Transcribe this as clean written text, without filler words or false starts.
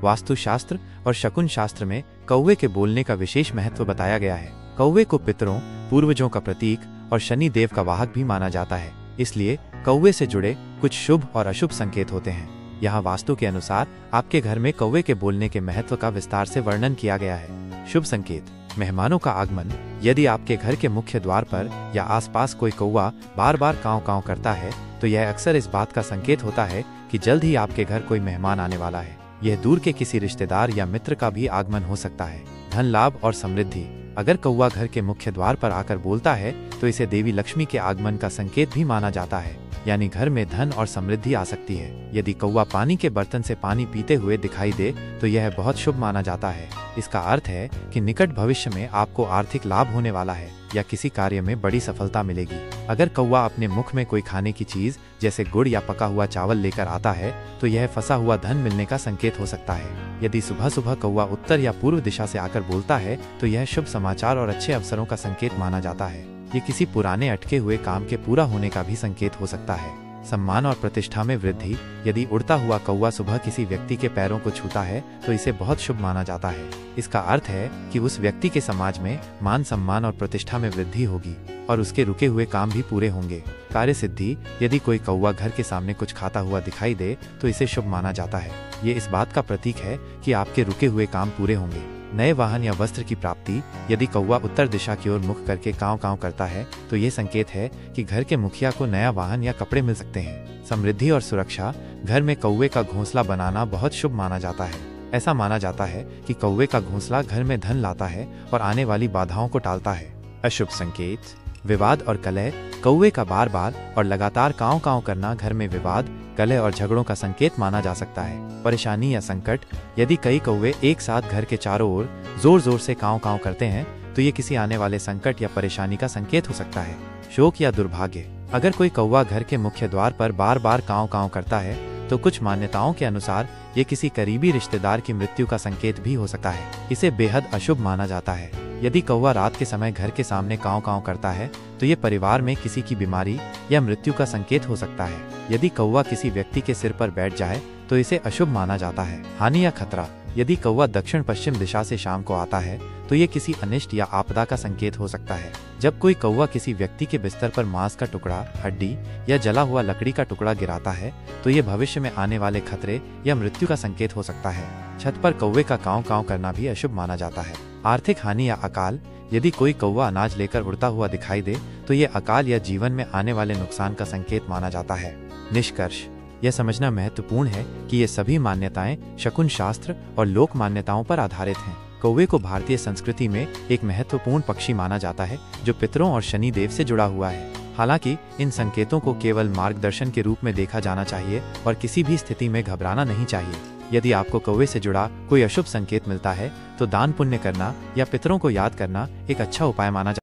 वास्तुशास्त्र और शकुन शास्त्र में कौवे के बोलने का विशेष महत्व बताया गया है। कौवे को पितरों, पूर्वजों का प्रतीक और शनि देव का वाहक भी माना जाता है, इसलिए कौवे से जुड़े कुछ शुभ और अशुभ संकेत होते हैं। यहाँ वास्तु के अनुसार आपके घर में कौवे के बोलने के महत्व का विस्तार से वर्णन किया गया है। शुभ संकेत: मेहमानों का आगमन। यदि आपके घर के मुख्य द्वार पर या आसपास कोई कौवा बार बार काँव काँव करता है तो यह अक्सर इस बात का संकेत होता है कि जल्द ही आपके घर कोई मेहमान आने वाला है। यह दूर के किसी रिश्तेदार या मित्र का भी आगमन हो सकता है। धन लाभ और समृद्धि। अगर कौवा घर के मुख्य द्वार पर आकर बोलता है तो इसे देवी लक्ष्मी के आगमन का संकेत भी माना जाता है, यानी घर में धन और समृद्धि आ सकती है। यदि कौवा पानी के बर्तन से पानी पीते हुए दिखाई दे तो यह बहुत शुभ माना जाता है। इसका अर्थ है कि निकट भविष्य में आपको आर्थिक लाभ होने वाला है या किसी कार्य में बड़ी सफलता मिलेगी। अगर कौवा अपने मुख में कोई खाने की चीज जैसे गुड़ या पका हुआ चावल लेकर आता है तो यह फंसा हुआ धन मिलने का संकेत हो सकता है। यदि सुबह सुबह कौवा उत्तर या पूर्व दिशा से आकर बोलता है तो यह शुभ समाचार और अच्छे अवसरों का संकेत माना जाता है। ये किसी पुराने अटके हुए काम के पूरा होने का भी संकेत हो सकता है। सम्मान और प्रतिष्ठा में वृद्धि। यदि उड़ता हुआ कौवा सुबह किसी व्यक्ति के पैरों को छूता है तो इसे बहुत शुभ माना जाता है। इसका अर्थ है कि उस व्यक्ति के समाज में मान सम्मान और प्रतिष्ठा में वृद्धि होगी और उसके रुके हुए काम भी पूरे होंगे। कार्य सिद्धि। यदि कोई कौवा घर के सामने कुछ खाता हुआ दिखाई दे तो इसे शुभ माना जाता है। ये इस बात का प्रतीक है कि आपके रुके हुए काम पूरे होंगे। नए वाहन या वस्त्र की प्राप्ति। यदि कौवा उत्तर दिशा की ओर मुख करके काँव काँव करता है तो ये संकेत है कि घर के मुखिया को नया वाहन या कपड़े मिल सकते हैं। समृद्धि और सुरक्षा। घर में कौवे का घोंसला बनाना बहुत शुभ माना जाता है। ऐसा माना जाता है कि कौवे का घोंसला घर में धन लाता है और आने वाली बाधाओं को टालता है। अशुभ संकेत: विवाद और कलह। कौवे का बार बार और लगातार काँव काँव करना घर में विवाद, कलह और झगड़ों का संकेत माना जा सकता है। परेशानी या संकट। यदि कई कौवे एक साथ घर के चारों ओर जोर जोर से काँव काँव करते हैं तो ये किसी आने वाले संकट या परेशानी का संकेत हो सकता है। शोक या दुर्भाग्य। अगर कोई कौवा घर के मुख्य द्वार पर बार बार काँव काँव करता है तो कुछ मान्यताओं के अनुसार ये किसी करीबी रिश्तेदार की मृत्यु का संकेत भी हो सकता है। इसे बेहद अशुभ माना जाता है। यदि कौवा रात के समय घर के सामने काँव काँव करता है तो ये परिवार में किसी की बीमारी या मृत्यु का संकेत हो सकता है। यदि कौवा किसी व्यक्ति के सिर पर बैठ जाए तो इसे अशुभ माना जाता है। हानि या खतरा। यदि कौवा दक्षिण पश्चिम दिशा से शाम को आता है तो ये किसी अनिष्ट या आपदा का संकेत हो सकता है। जब कोई कौवा किसी व्यक्ति के बिस्तर पर मांस का टुकड़ा, हड्डी या जला हुआ लकड़ी का टुकड़ा गिराता है तो ये भविष्य में आने वाले खतरे या मृत्यु का संकेत हो सकता है। छत पर कौवे का काँव काँव करना भी अशुभ माना जाता है। आर्थिक हानि या अकाल। यदि कोई कौवा अनाज लेकर उड़ता हुआ दिखाई दे तो ये अकाल या जीवन में आने वाले नुकसान का संकेत माना जाता है। निष्कर्ष: यह समझना महत्वपूर्ण है कि ये सभी मान्यताएं शकुन शास्त्र और लोक मान्यताओं पर आधारित हैं। कौवे को भारतीय संस्कृति में एक महत्वपूर्ण पक्षी माना जाता है जो पितरों और शनि देव से जुड़ा हुआ है। हालांकि इन संकेतों को केवल मार्गदर्शन के रूप में देखा जाना चाहिए और किसी भी स्थिति में घबराना नहीं चाहिए। यदि आपको कौवे से जुड़ा कोई अशुभ संकेत मिलता है तो दान पुण्य करना या पितरों को याद करना एक अच्छा उपाय माना